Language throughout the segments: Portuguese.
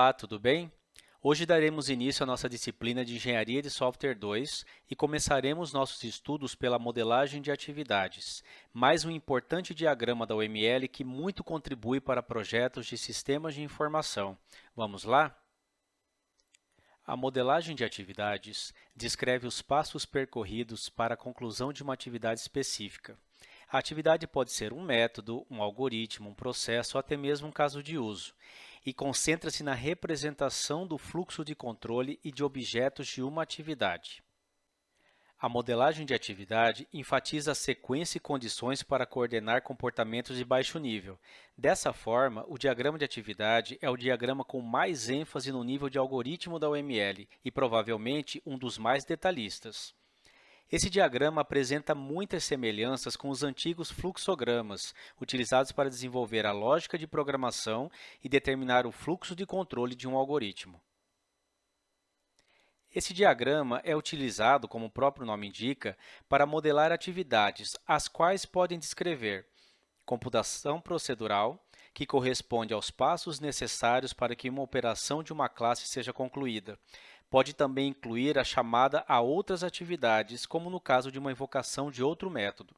Olá, tudo bem? Hoje daremos início à nossa disciplina de Engenharia de Software 2 e começaremos nossos estudos pela modelagem de atividades, mais um importante diagrama da UML que muito contribui para projetos de sistemas de informação. Vamos lá? A modelagem de atividades descreve os passos percorridos para a conclusão de uma atividade específica. A atividade pode ser um método, um algoritmo, um processo ou até mesmo um caso de uso, e concentra-se na representação do fluxo de controle e de objetos de uma atividade. A modelagem de atividade enfatiza a sequência e condições para coordenar comportamentos de baixo nível. Dessa forma, o diagrama de atividade é o diagrama com mais ênfase no nível de algoritmo da UML e provavelmente um dos mais detalhistas. Esse diagrama apresenta muitas semelhanças com os antigos fluxogramas, utilizados para desenvolver a lógica de programação e determinar o fluxo de controle de um algoritmo. Esse diagrama é utilizado, como o próprio nome indica, para modelar atividades, as quais podem descrever computação procedural, que corresponde aos passos necessários para que uma operação de uma classe seja concluída. Pode também incluir a chamada a outras atividades, como no caso de uma invocação de outro método.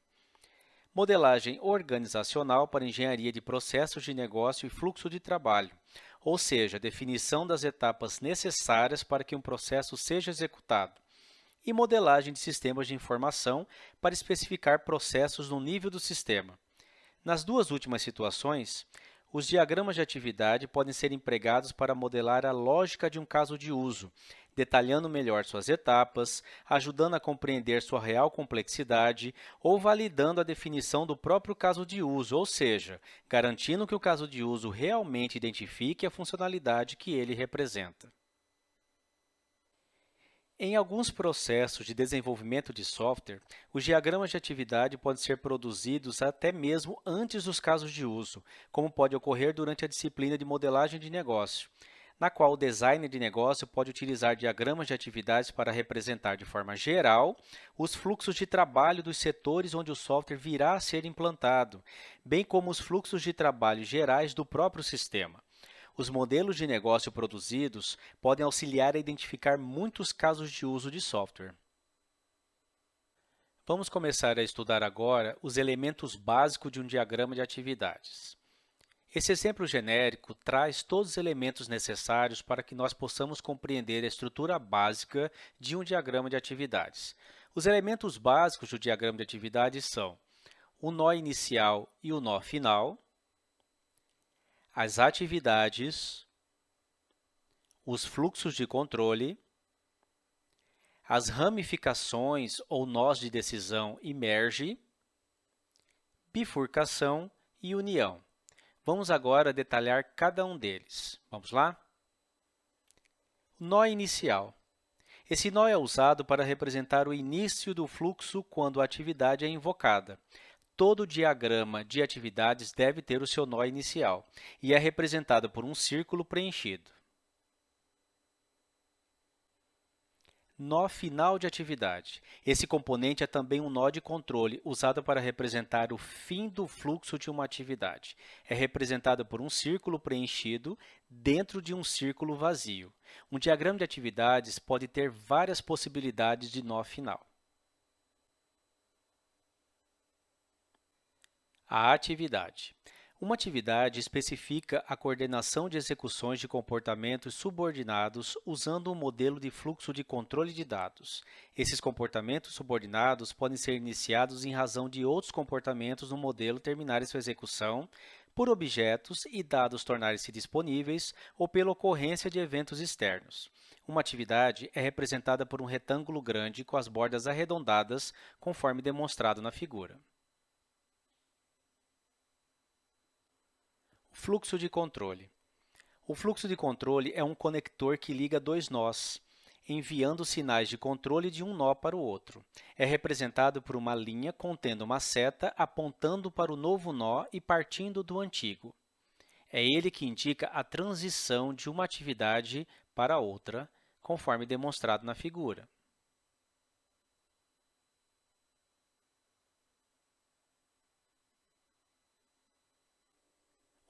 Modelagem organizacional para engenharia de processos de negócio e fluxo de trabalho, ou seja, definição das etapas necessárias para que um processo seja executado. E modelagem de sistemas de informação para especificar processos no nível do sistema. Nas duas últimas situações, os diagramas de atividade podem ser empregados para modelar a lógica de um caso de uso, detalhando melhor suas etapas, ajudando a compreender sua real complexidade ou validando a definição do próprio caso de uso, ou seja, garantindo que o caso de uso realmente identifique a funcionalidade que ele representa. Em alguns processos de desenvolvimento de software, os diagramas de atividade podem ser produzidos até mesmo antes dos casos de uso, como pode ocorrer durante a disciplina de modelagem de negócio, na qual o designer de negócio pode utilizar diagramas de atividades para representar de forma geral os fluxos de trabalho dos setores onde o software virá a ser implantado, bem como os fluxos de trabalho gerais do próprio sistema. Os modelos de negócio produzidos podem auxiliar a identificar muitos casos de uso de software. Vamos começar a estudar agora os elementos básicos de um diagrama de atividades. Esse exemplo genérico traz todos os elementos necessários para que nós possamos compreender a estrutura básica de um diagrama de atividades. Os elementos básicos do diagrama de atividades são o nó inicial e o nó final, as atividades, os fluxos de controle, as ramificações ou nós de decisão e merge, bifurcação e união. Vamos agora detalhar cada um deles. Vamos lá? Nó inicial. Esse nó é usado para representar o início do fluxo quando a atividade é invocada. Todo diagrama de atividades deve ter o seu nó inicial e é representado por um círculo preenchido. Nó final de atividade. Esse componente é também um nó de controle, usado para representar o fim do fluxo de uma atividade. É representado por um círculo preenchido dentro de um círculo vazio. Um diagrama de atividades pode ter várias possibilidades de nó final. A atividade. Uma atividade especifica a coordenação de execuções de comportamentos subordinados usando um modelo de fluxo de controle de dados. Esses comportamentos subordinados podem ser iniciados em razão de outros comportamentos no modelo terminarem sua execução, por objetos e dados tornarem-se disponíveis ou pela ocorrência de eventos externos. Uma atividade é representada por um retângulo grande com as bordas arredondadas, conforme demonstrado na figura. Fluxo de controle. O fluxo de controle é um conector que liga dois nós, enviando sinais de controle de um nó para o outro. É representado por uma linha contendo uma seta apontando para o novo nó e partindo do antigo. É ele que indica a transição de uma atividade para outra, conforme demonstrado na figura.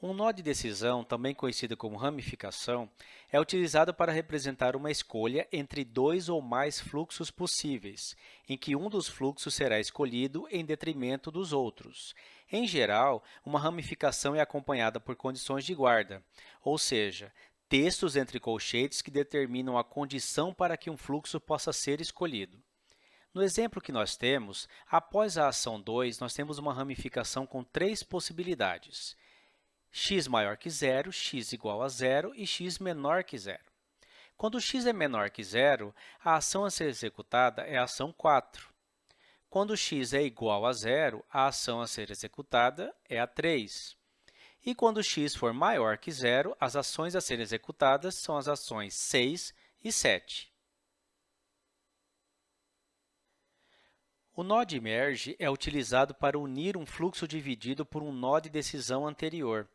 Um nó de decisão, também conhecido como ramificação, é utilizado para representar uma escolha entre dois ou mais fluxos possíveis, em que um dos fluxos será escolhido em detrimento dos outros. Em geral, uma ramificação é acompanhada por condições de guarda, ou seja, textos entre colchetes que determinam a condição para que um fluxo possa ser escolhido. No exemplo que nós temos, após a ação 2, nós temos uma ramificação com três possibilidades: x maior que zero, x igual a zero e x menor que zero. Quando x é menor que zero, a ação a ser executada é a ação 4. Quando x é igual a zero, a ação a ser executada é a 3. E quando x for maior que zero, as ações a serem executadas são as ações 6 e 7. O nó de merge é utilizado para unir um fluxo dividido por um nó de decisão anterior.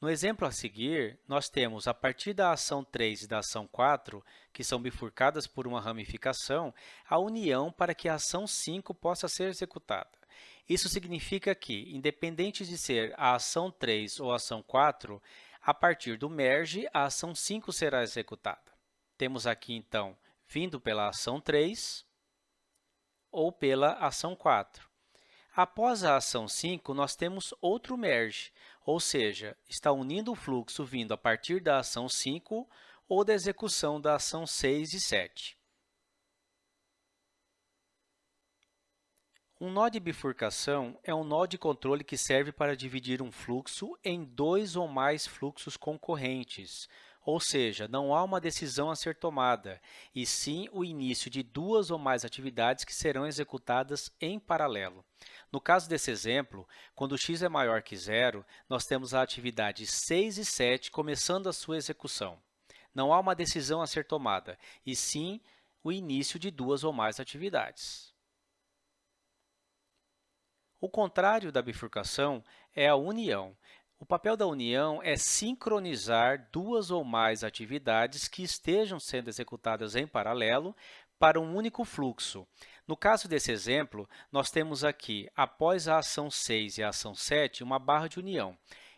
No exemplo a seguir, nós temos, a partir da ação 3 e da ação 4, que são bifurcadas por uma ramificação, a união para que a ação 5 possa ser executada. Isso significa que, independente de ser a ação 3 ou a ação 4, a partir do merge, a ação 5 será executada. Temos aqui, então, vindo pela ação 3 ou pela ação 4. Após a ação 5, nós temos outro merge, ou seja, está unindo o fluxo vindo a partir da ação 5 ou da execução da ação 6 e 7. Um nó de bifurcação é um nó de controle que serve para dividir um fluxo em dois ou mais fluxos concorrentes, ou seja, não há uma decisão a ser tomada, e sim o início de duas ou mais atividades que serão executadas em paralelo. No caso desse exemplo, quando x é maior que zero, nós temos a atividade 6 e 7 começando a sua execução. Não há uma decisão a ser tomada, e sim o início de duas ou mais atividades. O contrário da bifurcação é a união. O papel da união é sincronizar duas ou mais atividades que estejam sendo executadas em paralelo para um único fluxo. No caso desse exemplo, nós temos aqui, após a ação 6 e a ação 7, uma barra de união.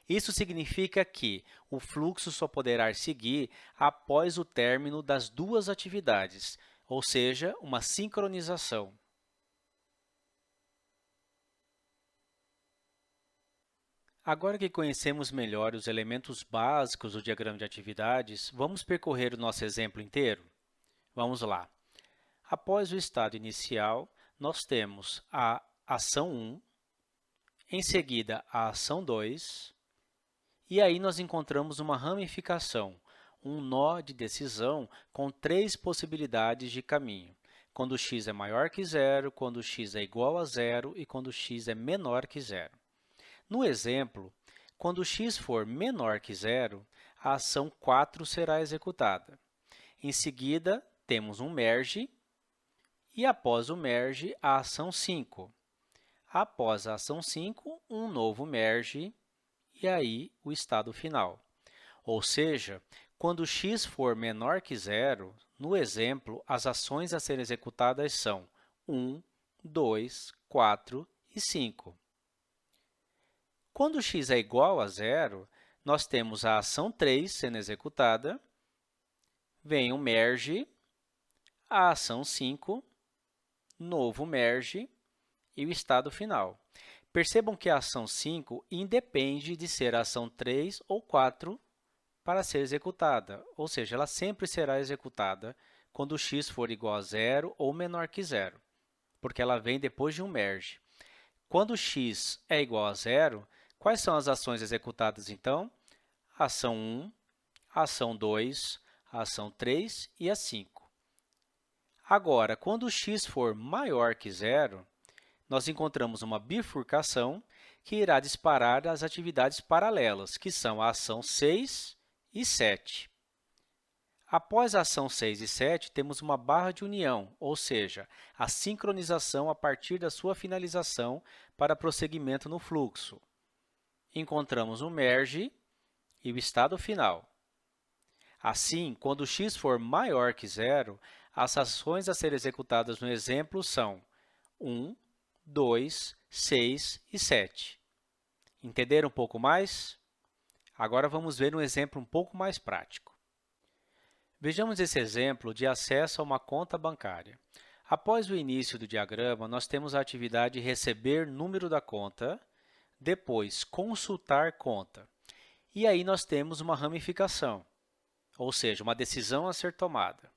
Isso significa que o fluxo só poderá seguir após o término das duas atividades, ou seja, uma sincronização. Agora que conhecemos melhor os elementos básicos do diagrama de atividades, vamos percorrer o nosso exemplo inteiro? Vamos lá. Após o estado inicial, nós temos a ação 1, em seguida a ação 2, e aí nós encontramos uma ramificação, um nó de decisão com três possibilidades de caminho, quando x é maior que zero, quando x é igual a zero e quando x é menor que zero. No exemplo, quando x for menor que zero, a ação 4 será executada. Em seguida, temos um merge e, após o merge, a ação 5. Após a ação 5, um novo merge e aí o estado final. Ou seja, quando x for menor que zero, no exemplo, as ações a serem executadas são 1, 2, 4 e 5. Quando x é igual a zero, nós temos a ação 3 sendo executada, vem o merge, a ação 5, novo merge e o estado final. Percebam que a ação 5 independe de ser a ação 3 ou 4 para ser executada, ou seja, ela sempre será executada quando x for igual a zero ou menor que zero, porque ela vem depois de um merge. Quando x é igual a zero, quais são as ações executadas, então? A ação 1, a ação 2, a ação 3 e a 5. Agora, quando x for maior que zero, nós encontramos uma bifurcação que irá disparar as atividades paralelas, que são a ação 6 e 7. Após a ação 6 e 7, temos uma barra de união, ou seja, a sincronização a partir da sua finalização para prosseguimento no fluxo. Encontramos o merge e o estado final. Assim, quando x for maior que zero, as ações a serem executadas no exemplo são 1, 2, 6 e 7. Entenderam um pouco mais? Agora vamos ver um exemplo um pouco mais prático. Vejamos esse exemplo de acesso a uma conta bancária. Após o início do diagrama, nós temos a atividade receber número da conta, depois consultar conta. E aí nós temos uma ramificação, ou seja, uma decisão a ser tomada.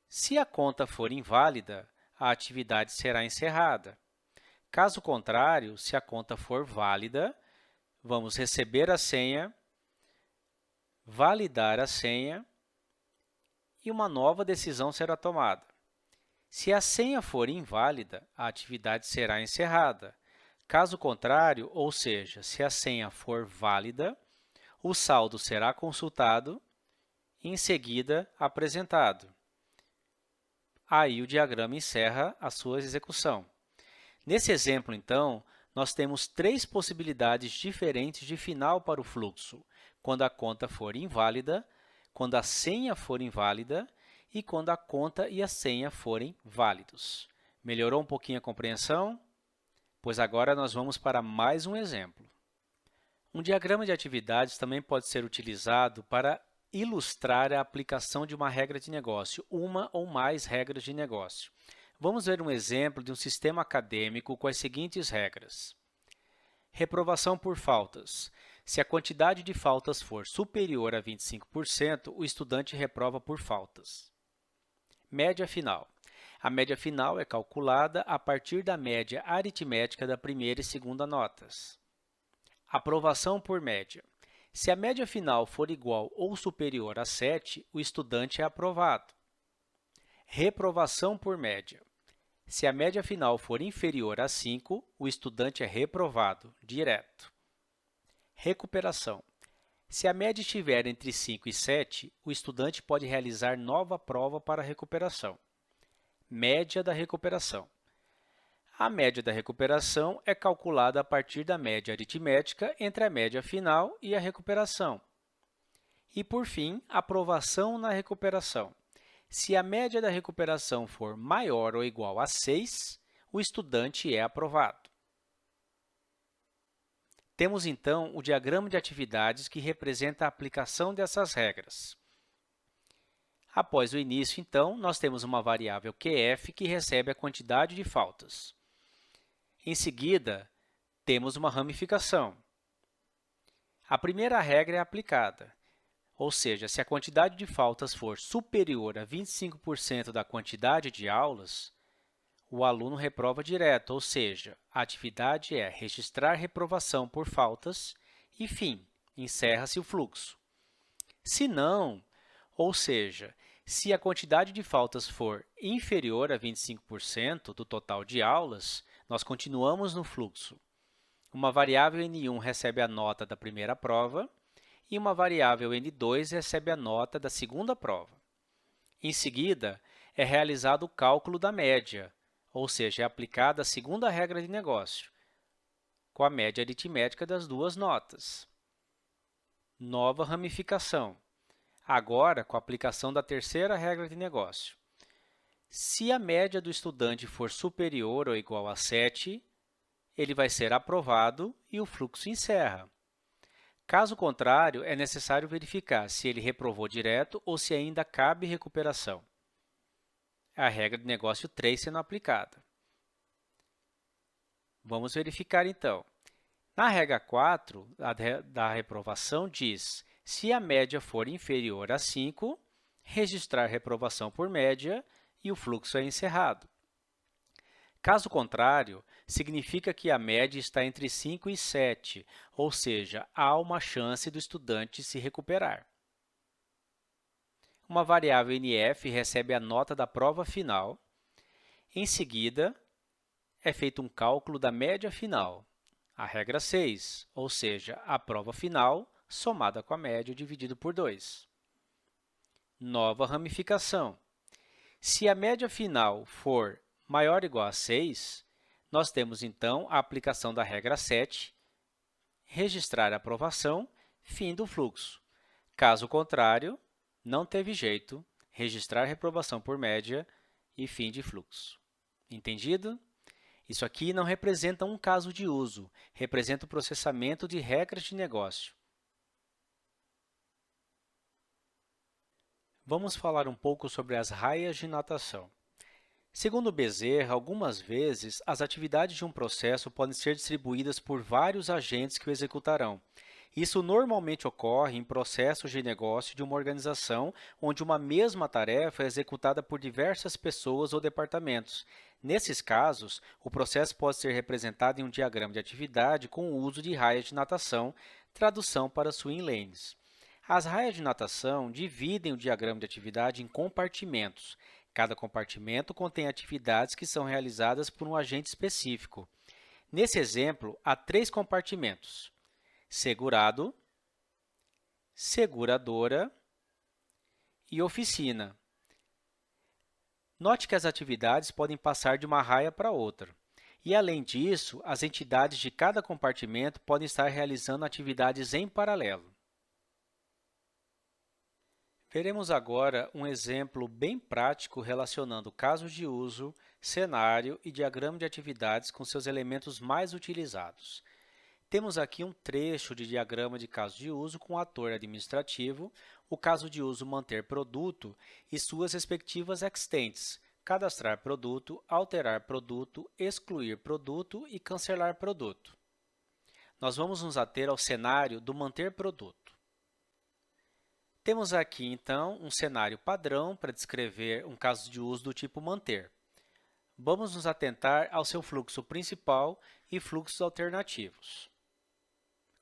Se a conta for inválida, a atividade será encerrada. Caso contrário, se a conta for válida, vamos receber a senha, validar a senha e uma nova decisão será tomada. Se a senha for inválida, a atividade será encerrada. Caso contrário, ou seja, se a senha for válida, o saldo será consultado e, em seguida, apresentado. Aí o diagrama encerra a sua execução. Nesse exemplo, então, nós temos três possibilidades diferentes de final para o fluxo: quando a conta for inválida, quando a senha for inválida e quando a conta e a senha forem válidos. Melhorou um pouquinho a compreensão? Pois agora nós vamos para mais um exemplo. Um diagrama de atividades também pode ser utilizado para ilustrar a aplicação de uma regra de negócio, uma ou mais regras de negócio. Vamos ver um exemplo de um sistema acadêmico com as seguintes regras. Reprovação por faltas. Se a quantidade de faltas for superior a 25%, o estudante reprova por faltas. Média final. A média final é calculada a partir da média aritmética da primeira e segunda notas. Aprovação por média. Se a média final for igual ou superior a 7, o estudante é aprovado. Reprovação por média. Se a média final for inferior a 5, o estudante é reprovado, direto. Recuperação. Se a média estiver entre 5 e 7, o estudante pode realizar nova prova para recuperação. Média da recuperação. A média da recuperação é calculada a partir da média aritmética entre a média final e a recuperação. E, por fim, aprovação na recuperação. Se a média da recuperação for maior ou igual a 6, o estudante é aprovado. Temos, então, o diagrama de atividades que representa a aplicação dessas regras. Após o início, então, nós temos uma variável QF que recebe a quantidade de faltas. Em seguida, temos uma ramificação. A primeira regra é aplicada, ou seja, se a quantidade de faltas for superior a 25% da quantidade de aulas, o aluno reprova direto, ou seja, a atividade é registrar reprovação por faltas e, fim, encerra-se o fluxo. Se não, ou seja, se a quantidade de faltas for inferior a 25% do total de aulas, nós continuamos no fluxo. Uma variável N1 recebe a nota da primeira prova e uma variável N2 recebe a nota da segunda prova. Em seguida, é realizado o cálculo da média, ou seja, é aplicada a segunda regra de negócio, com a média aritmética das duas notas. Nova ramificação. Agora, com a aplicação da terceira regra de negócio. Se a média do estudante for superior ou igual a 7, ele vai ser aprovado e o fluxo encerra. Caso contrário, é necessário verificar se ele reprovou direto ou se ainda cabe recuperação. A regra de negócio 3 sendo aplicada. Vamos verificar, então. Na regra 4, da reprovação, diz: se a média for inferior a 5, registrar reprovação por média e o fluxo é encerrado. Caso contrário, significa que a média está entre 5 e 7, ou seja, há uma chance do estudante se recuperar. Uma variável NF recebe a nota da prova final. Em seguida, é feito um cálculo da média final, a regra 6, ou seja, a prova final somada com a média dividido por 2. Nova ramificação. Se a média final for maior ou igual a 6, nós temos, então, a aplicação da regra 7, registrar a aprovação, fim do fluxo. Caso contrário, não teve jeito, registrar reprovação por média e fim de fluxo. Entendido? Isso aqui não representa um caso de uso, representa o processamento de regras de negócio. Vamos falar um pouco sobre as raias de natação. Segundo Bezerra, algumas vezes, as atividades de um processo podem ser distribuídas por vários agentes que o executarão. Isso normalmente ocorre em processos de negócio de uma organização, onde uma mesma tarefa é executada por diversas pessoas ou departamentos. Nesses casos, o processo pode ser representado em um diagrama de atividade com o uso de raias de natação, tradução para swim lanes. As raias de natação dividem o diagrama de atividade em compartimentos. Cada compartimento contém atividades que são realizadas por um agente específico. Nesse exemplo, há 3 compartimentos: segurado, seguradora e oficina. Note que as atividades podem passar de uma raia para outra. E, além disso, as entidades de cada compartimento podem estar realizando atividades em paralelo. Veremos agora um exemplo bem prático relacionando casos de uso, cenário e diagrama de atividades com seus elementos mais utilizados. Temos aqui um trecho de diagrama de caso de uso com o ator administrativo, o caso de uso manter produto e suas respectivas extents, cadastrar produto, alterar produto, excluir produto e cancelar produto. Nós vamos nos ater ao cenário do manter produto. Temos aqui, então, um cenário padrão para descrever um caso de uso do tipo manter. Vamos nos atentar ao seu fluxo principal e fluxos alternativos.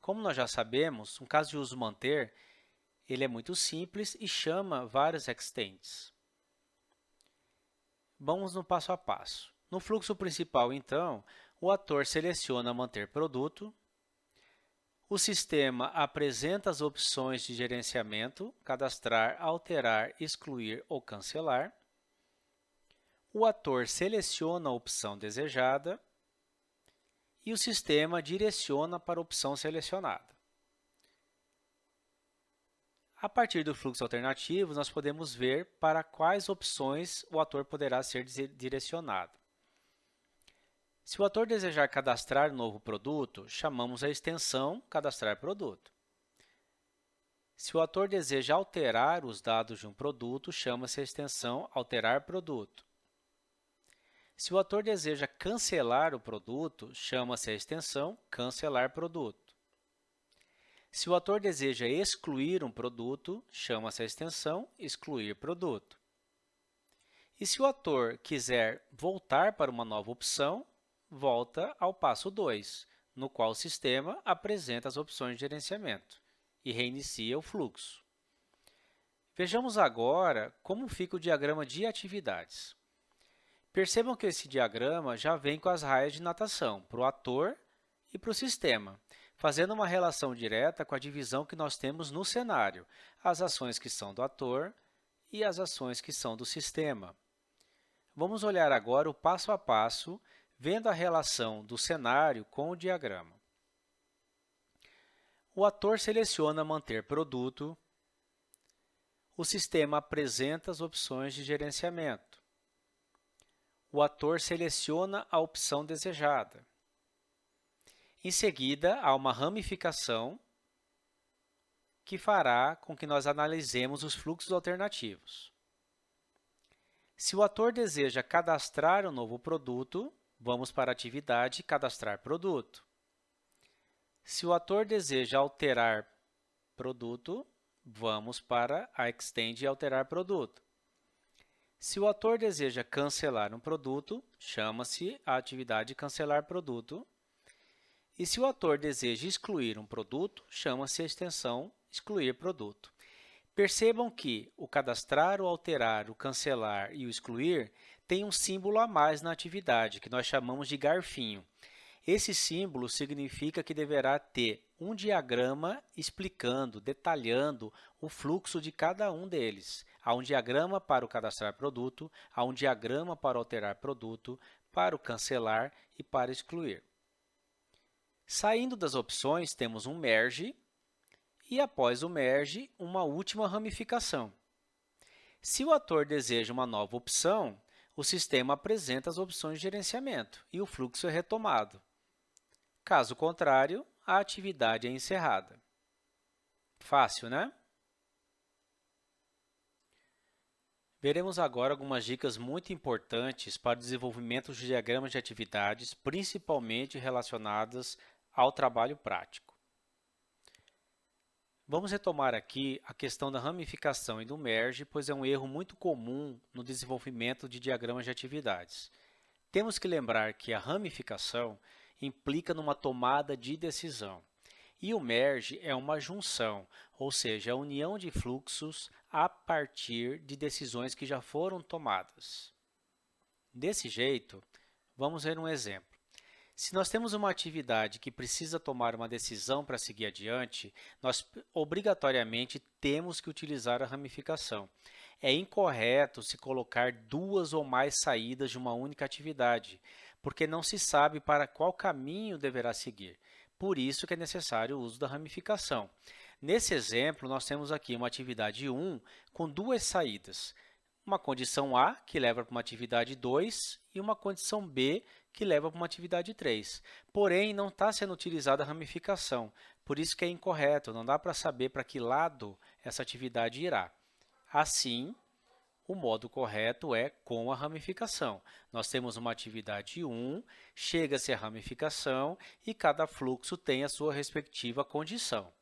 Como nós já sabemos, um caso de uso manter ele é muito simples e chama vários extents. Vamos no passo a passo. No fluxo principal, então, o ator seleciona manter produto. O sistema apresenta as opções de gerenciamento, cadastrar, alterar, excluir ou cancelar. O ator seleciona a opção desejada e o sistema direciona para a opção selecionada. A partir do fluxo alternativo, nós podemos ver para quais opções o ator poderá ser direcionado. Se o ator desejar cadastrar um novo produto, chamamos a extensão cadastrar produto. Se o ator deseja alterar os dados de um produto, chama-se a extensão alterar produto. Se o ator deseja cancelar o produto, chama-se a extensão cancelar produto. Se o ator deseja excluir um produto, chama-se a extensão excluir produto. E se o ator quiser voltar para uma nova opção, volta ao passo 2, no qual o sistema apresenta as opções de gerenciamento e reinicia o fluxo. Vejamos agora como fica o diagrama de atividades. Percebam que esse diagrama já vem com as raias de natação para o ator e para o sistema, fazendo uma relação direta com a divisão que nós temos no cenário, as ações que são do ator e as ações que são do sistema. Vamos olhar agora o passo a passo, vendo a relação do cenário com o diagrama. O ator seleciona manter produto. O sistema apresenta as opções de gerenciamento. O ator seleciona a opção desejada. Em seguida, há uma ramificação que fará com que nós analisemos os fluxos alternativos. Se o ator deseja cadastrar um novo produto, vamos para a atividade Cadastrar produto. Se o ator deseja alterar produto, vamos para a Extend Alterar produto. Se o ator deseja cancelar um produto, chama-se a atividade Cancelar produto. E se o ator deseja excluir um produto, chama-se a extensão Excluir produto. Percebam que o cadastrar, o alterar, o cancelar e o excluir tem um símbolo a mais na atividade, que nós chamamos de garfinho. Esse símbolo significa que deverá ter um diagrama explicando, detalhando o fluxo de cada um deles. Há um diagrama para o cadastrar produto, há um diagrama para alterar produto, para o cancelar e para excluir. Saindo das opções, temos um merge e, após o merge, uma última ramificação. Se o ator deseja uma nova opção, o sistema apresenta as opções de gerenciamento e o fluxo é retomado. Caso contrário, a atividade é encerrada. Fácil, né? Veremos agora algumas dicas muito importantes para o desenvolvimento de diagramas de atividades, principalmente relacionadas ao trabalho prático. Vamos retomar aqui a questão da ramificação e do merge, pois é um erro muito comum no desenvolvimento de diagramas de atividades. Temos que lembrar que a ramificação implica numa tomada de decisão. E o merge é uma junção, ou seja, a união de fluxos a partir de decisões que já foram tomadas. Desse jeito, vamos ver um exemplo. Se nós temos uma atividade que precisa tomar uma decisão para seguir adiante, nós obrigatoriamente temos que utilizar a ramificação. É incorreto se colocar duas ou mais saídas de uma única atividade, porque não se sabe para qual caminho deverá seguir. Por isso que é necessário o uso da ramificação. Nesse exemplo, nós temos aqui uma atividade 1 com duas saídas. Uma condição A, que leva para uma atividade 2, e uma condição B, que leva para uma atividade 3. Porém, não está sendo utilizada a ramificação, por isso que é incorreto, não dá para saber para que lado essa atividade irá. Assim, o modo correto é com a ramificação. Nós temos uma atividade 1, chega-se à ramificação e cada fluxo tem a sua respectiva condição.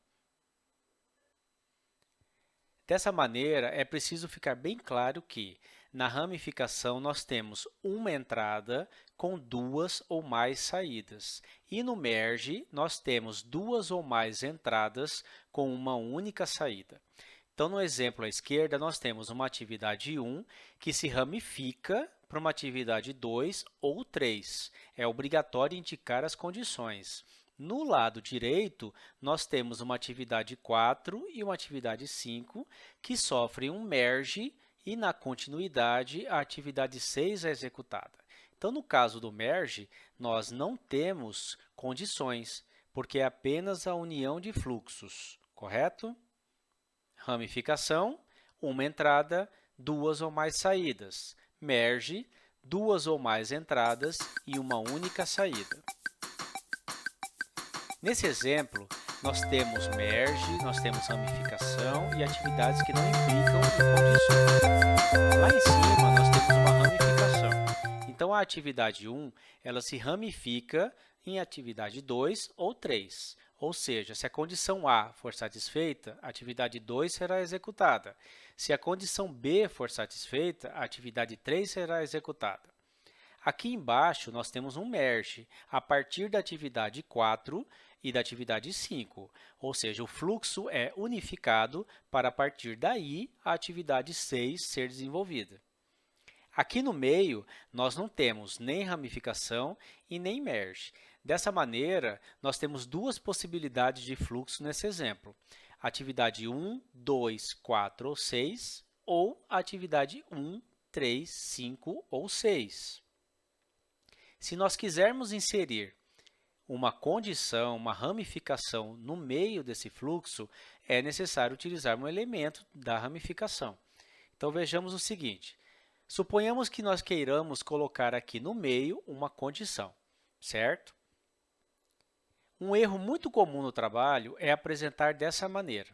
Dessa maneira, é preciso ficar bem claro que, na ramificação, nós temos uma entrada com duas ou mais saídas. E no merge, nós temos duas ou mais entradas com uma única saída. Então, no exemplo à esquerda, nós temos uma atividade 1 que se ramifica para uma atividade 2 ou 3. É obrigatório indicar as condições. No lado direito, nós temos uma atividade 4 e uma atividade 5 que sofrem um merge e, na continuidade, a atividade 6 é executada. Então, no caso do merge, nós não temos condições, porque é apenas a união de fluxos, correto? Ramificação, uma entrada, duas ou mais saídas. Merge, duas ou mais entradas e uma única saída. Nesse exemplo, nós temos merge, nós temos ramificação e atividades que não implicam em condições. Lá em cima, nós temos uma ramificação. Então, a atividade 1, ela se ramifica em atividade 2 ou 3. Ou seja, se a condição A for satisfeita, a atividade 2 será executada. Se a condição B for satisfeita, a atividade 3 será executada. Aqui embaixo, nós temos um merge a partir da atividade 4 e da atividade 5, ou seja, o fluxo é unificado para, a partir daí, a atividade 6 ser desenvolvida. Aqui no meio, nós não temos nem ramificação e nem merge. Dessa maneira, nós temos duas possibilidades de fluxo nesse exemplo. Atividade 1, 2, 4 ou 6, ou atividade 1, 3, 5 ou 6. Se nós quisermos inserir uma condição, uma ramificação no meio desse fluxo, é necessário utilizar um elemento da ramificação. Então, vejamos o seguinte. Suponhamos que nós queiramos colocar aqui no meio uma condição, certo? Um erro muito comum no trabalho é apresentar dessa maneira.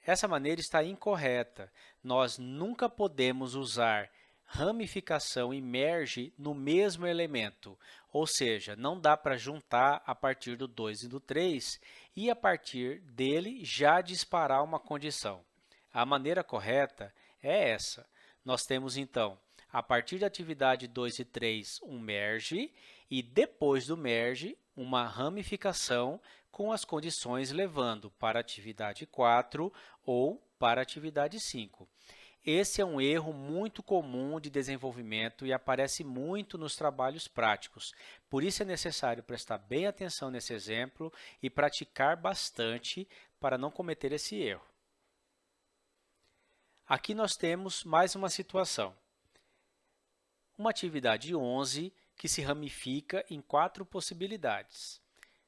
Essa maneira está incorreta. Nós nunca podemos usar ramificação e merge no mesmo elemento, ou seja, não dá para juntar a partir do 2 e do 3 e, a partir dele, já disparar uma condição. A maneira correta é essa. Nós temos, então, a partir da atividade 2 e 3, um merge e, depois do merge, uma ramificação com as condições levando para a atividade 4 ou para a atividade 5. Esse é um erro muito comum de desenvolvimento e aparece muito nos trabalhos práticos. Por isso é necessário prestar bem atenção nesse exemplo e praticar bastante para não cometer esse erro. Aqui nós temos mais uma situação. Uma atividade 11 que se ramifica em 4 possibilidades.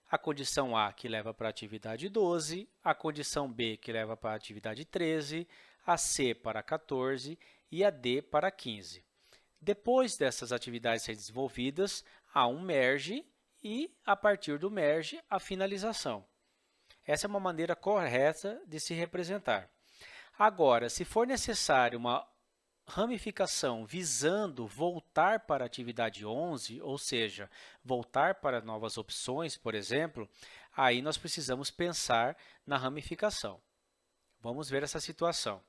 A condição A que leva para a atividade 12, a condição B que leva para a atividade 13, a C para 14 e a D para 15. Depois dessas atividades serem desenvolvidas, há um merge e, a partir do merge, a finalização. Essa é uma maneira correta de se representar. Agora, se for necessário uma ramificação visando voltar para a atividade 11, ou seja, voltar para novas opções, por exemplo, aí nós precisamos pensar na ramificação. Vamos ver essa situação.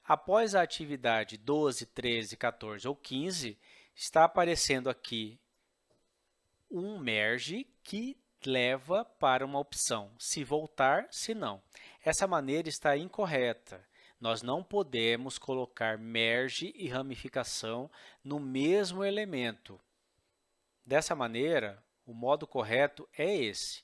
Após a atividade 12, 13, 14 ou 15, está aparecendo aqui um merge que leva para uma opção, se voltar, se não. Essa maneira está incorreta. Nós não podemos colocar merge e ramificação no mesmo elemento. Dessa maneira, o modo correto é esse.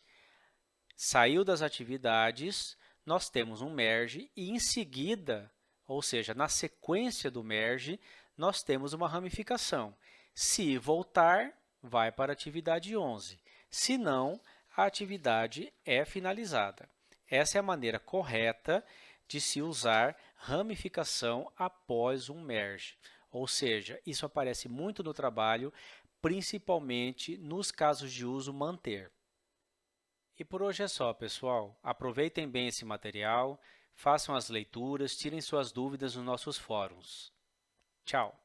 Saiu das atividades, nós temos um merge e em seguida, ou seja, na sequência do merge, nós temos uma ramificação. Se voltar, vai para a atividade 11. Se não, a atividade é finalizada. Essa é a maneira correta de se usar ramificação após um merge. Ou seja, isso aparece muito no trabalho, principalmente nos casos de uso manter. E por hoje é só, pessoal. Aproveitem bem esse material, façam as leituras, tirem suas dúvidas nos nossos fóruns. Tchau!